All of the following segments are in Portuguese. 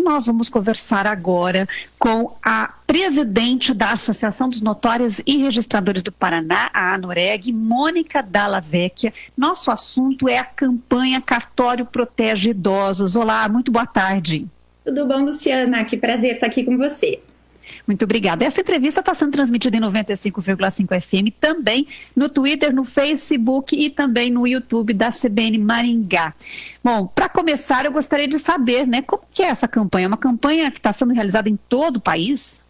nós vamos conversar agora com a presidente da Associação dos Notários e Registradores do Paraná, a ANOREG, Mônica Dalla Vecchia. Nosso assunto é a campanha Cartório Protege Idosos. Olá, muito boa tarde. Tudo bom, Luciana? Que prazer estar aqui com você. Muito obrigada. Essa entrevista está sendo transmitida em 95,5 FM, também no Twitter, no Facebook e também no YouTube da CBN Maringá. Bom, para começar, eu gostaria de saber, como que é essa campanha? É uma campanha que está sendo realizada em todo o país?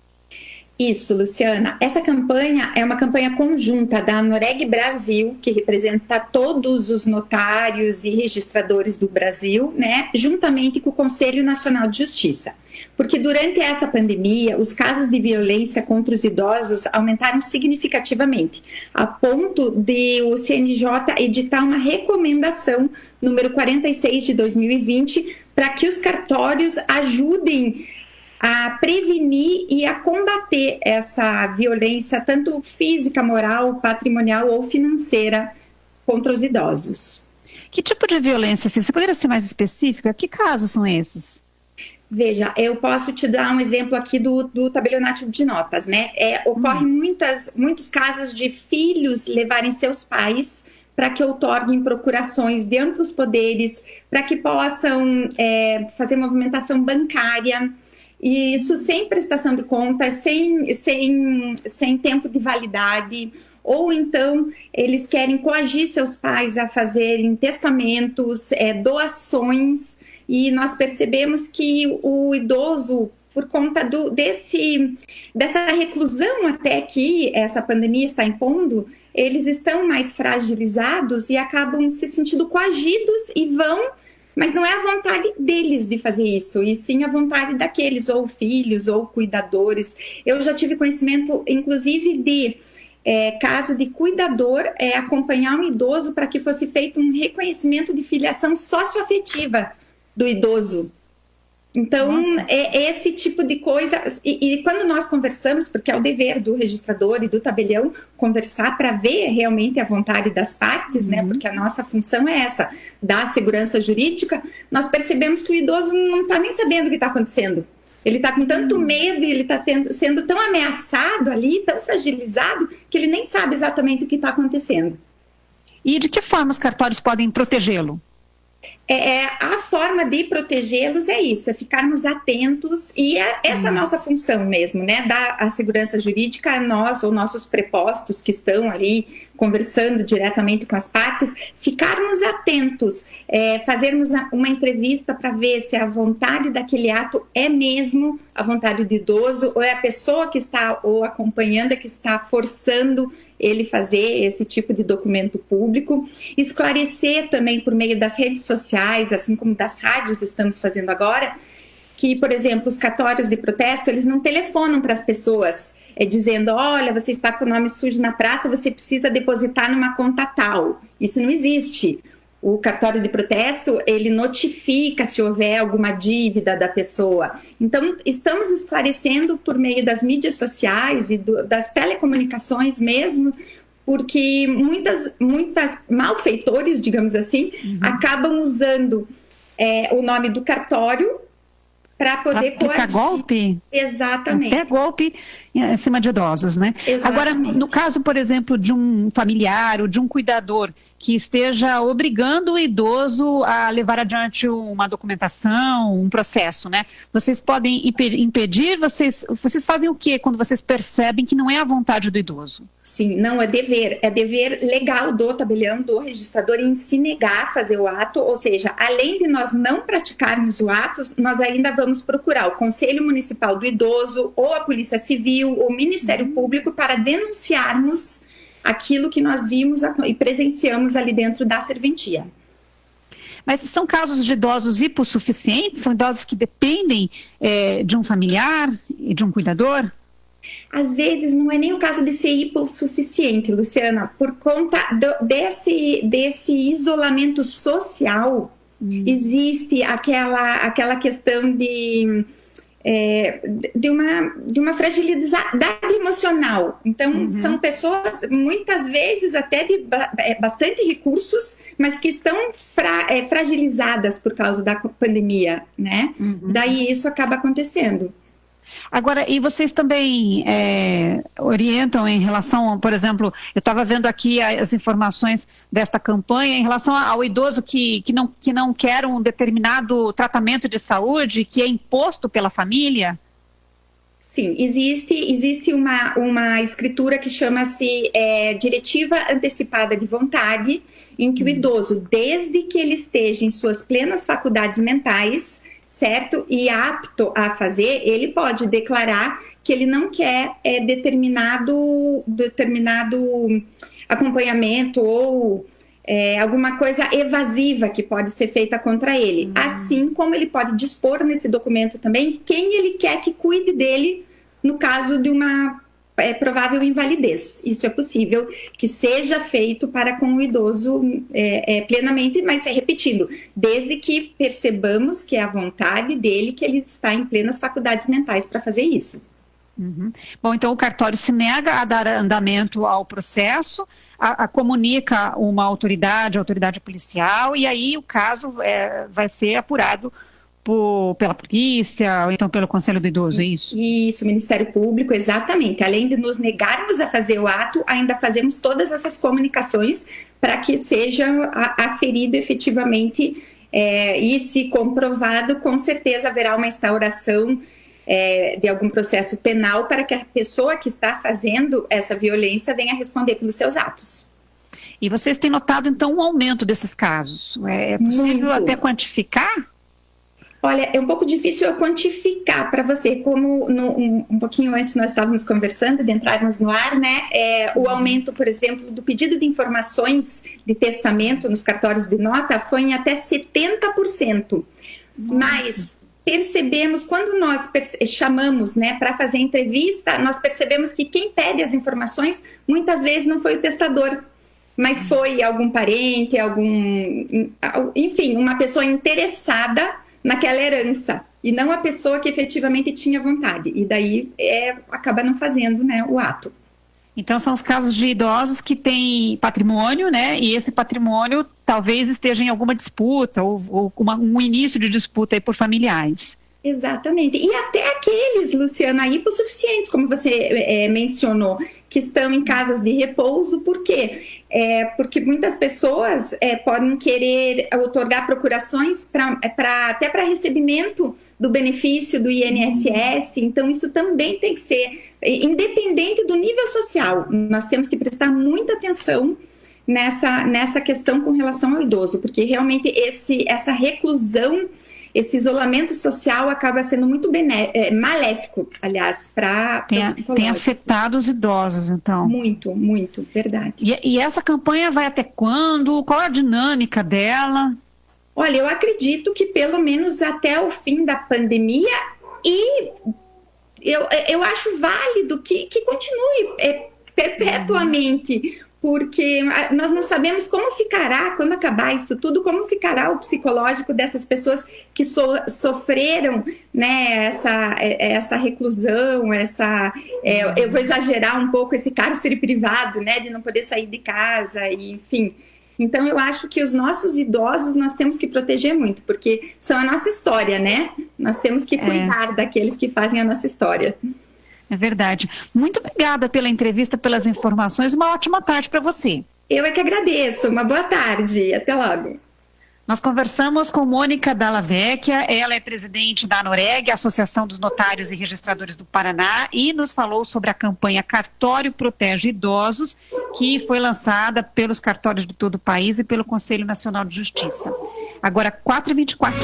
Isso, Luciana. Essa campanha é uma campanha conjunta da ANOREG Brasil, que representa todos os notários e registradores do Brasil, juntamente com o Conselho Nacional de Justiça. Porque durante essa pandemia, os casos de violência contra os idosos aumentaram significativamente, a ponto de o CNJ editar uma recomendação número 46 de 2020 para que os cartórios ajudem a prevenir e a combater essa violência, tanto física, moral, patrimonial ou financeira, contra os idosos. Que tipo de violência? Você poderia ser mais específica? Que casos são esses? Veja, eu posso te dar um exemplo aqui do tabelionato de notas, Ocorre muitos casos de filhos levarem seus pais para que outorguem procurações de amplos poderes, para que possam fazer movimentação bancária, e isso sem prestação de contas, sem tempo de validade, ou então eles querem coagir seus pais a fazerem testamentos, doações, e nós percebemos que o idoso, por conta dessa reclusão até que essa pandemia está impondo, eles estão mais fragilizados e acabam se sentindo coagidos e vão, mas não é a vontade deles de fazer isso, e sim a vontade daqueles, ou filhos, ou cuidadores. Eu já tive conhecimento, inclusive, de caso de cuidador acompanhar um idoso para que fosse feito um reconhecimento de filiação socioafetiva do idoso. Então, é esse tipo de coisa, e quando nós conversamos, porque é o dever do registrador e do tabelião conversar para ver realmente a vontade das partes, porque a nossa função é essa, dar segurança jurídica, nós percebemos que o idoso não está nem sabendo o que está acontecendo. Ele está com tanto medo e ele está sendo tão ameaçado ali, tão fragilizado, que ele nem sabe exatamente o que está acontecendo. E de que forma os cartórios podem protegê-lo? A forma de protegê-los é isso, é ficarmos atentos, e essa nossa função mesmo, dar a segurança jurídica a nós, ou nossos prepostos que estão ali conversando diretamente com as partes, ficarmos atentos, fazermos uma entrevista para ver se a vontade daquele ato é mesmo a vontade do idoso, ou é a pessoa que está ou acompanhando, que está forçando ele fazer esse tipo de documento público. Esclarecer também por meio das redes sociais, assim como das rádios estamos fazendo agora, que, por exemplo, os cartórios de protesto, eles não telefonam para as pessoas dizendo, olha, você está com o nome sujo na praça, você precisa depositar numa conta tal. Isso não existe. O cartório de protesto, ele notifica se houver alguma dívida da pessoa. Então, estamos esclarecendo por meio das mídias sociais e das telecomunicações mesmo, porque muitas malfeitores, digamos assim, acabam usando o nome do cartório para poder coagir. Golpe? Exatamente. Até golpe em cima de idosos, Exatamente. Agora, no caso, por exemplo, de um familiar ou de um cuidador que esteja obrigando o idoso a levar adiante uma documentação, um processo, Vocês podem impedir? Vocês fazem o quê quando vocês percebem que não é a vontade do idoso? Sim, não, é dever legal do tabelião, do registrador, em se negar a fazer o ato, ou seja, além de nós não praticarmos o ato, nós ainda vamos procurar o Conselho Municipal do Idoso, ou a Polícia Civil, ou o Ministério Público, para denunciarmos aquilo que nós vimos e presenciamos ali dentro da serventia. Mas são casos de idosos hipossuficientes? São idosos que dependem de um familiar e de um cuidador? Às vezes não é nem o caso de ser hipossuficiente, Luciana, por conta desse isolamento social. Existe aquela questão de de uma fragilidade emocional. Então, são pessoas, muitas vezes, até de bastante recursos, mas que estão fragilizadas por causa da pandemia, né? Daí isso acaba acontecendo. Agora, e vocês também orientam em relação, por exemplo, eu estava vendo aqui as informações desta campanha em relação ao idoso que não quer um determinado tratamento de saúde que é imposto pela família? Sim, existe uma escritura que chama-se Diretiva Antecipada de Vontade, em que o idoso, desde que ele esteja em suas plenas faculdades mentais, certo? E apto a fazer, ele pode declarar que ele não quer determinado acompanhamento ou alguma coisa evasiva que pode ser feita contra ele. Assim como ele pode dispor nesse documento também quem ele quer que cuide dele no caso de uma provável invalidez. Isso é possível que seja feito para com o idoso plenamente, mas repetindo, desde que percebamos que é a vontade dele, que ele está em plenas faculdades mentais para fazer isso. Bom, então o cartório se nega a dar andamento ao processo, comunica uma autoridade, a autoridade policial, e aí o caso vai ser apurado pela polícia, ou então pelo Conselho do Idoso, é isso? Isso, Ministério Público, exatamente. Além de nos negarmos a fazer o ato, ainda fazemos todas essas comunicações para que seja aferido efetivamente e, se comprovado, com certeza haverá uma instauração de algum processo penal para que a pessoa que está fazendo essa violência venha responder pelos seus atos. E vocês têm notado, então, um aumento desses casos? É possível até quantificar? Olha, é um pouco difícil eu quantificar para você, como um pouquinho antes nós estávamos conversando, de entrarmos no ar, né? O aumento, por exemplo, do pedido de informações de testamento nos cartórios de nota foi em até 70%. Mas percebemos, quando nós chamamos, né, para fazer entrevista, nós percebemos que quem pede as informações muitas vezes não foi o testador, mas foi algum parente, enfim, uma pessoa interessada naquela herança, e não a pessoa que efetivamente tinha vontade, e daí acaba não fazendo, né, o ato. Então são os casos de idosos que têm patrimônio, né, e esse patrimônio talvez esteja em alguma disputa, ou um início de disputa aí por familiares. Exatamente, e até aqueles, Luciana, hipossuficientes, como você mencionou, que estão em casas de repouso. Por quê? Porque muitas pessoas podem querer otorgar procurações até para recebimento do benefício do INSS, então isso também tem que ser, independente do nível social, nós temos que prestar muita atenção nessa questão com relação ao idoso, porque realmente essa reclusão, esse isolamento social acaba sendo muito maléfico, aliás, para tem afetado os idosos, então. Muito, muito, verdade. E essa campanha vai até quando? Qual a dinâmica dela? Olha, eu acredito que pelo menos até o fim da pandemia, e eu acho válido que continue perpetuamente, porque nós não sabemos como ficará, quando acabar isso tudo, como ficará o psicológico dessas pessoas que sofreram, né, essa reclusão, eu vou exagerar um pouco, esse cárcere privado, né, de não poder sair de casa, e, enfim. Então, eu acho que os nossos idosos nós temos que proteger muito, porque são a nossa história, né? Nós temos que cuidar daqueles que fazem a nossa história. É verdade. Muito obrigada pela entrevista, pelas informações. Uma ótima tarde para você. Eu é que agradeço. Uma boa tarde. Até logo. Nós conversamos com Mônica Dalla Vecchia, ela é presidente da ANOREG, Associação dos Notários e Registradores do Paraná, e nos falou sobre a campanha Cartório Protege Idosos, que foi lançada pelos cartórios de todo o país e pelo Conselho Nacional de Justiça. Agora, 4h24.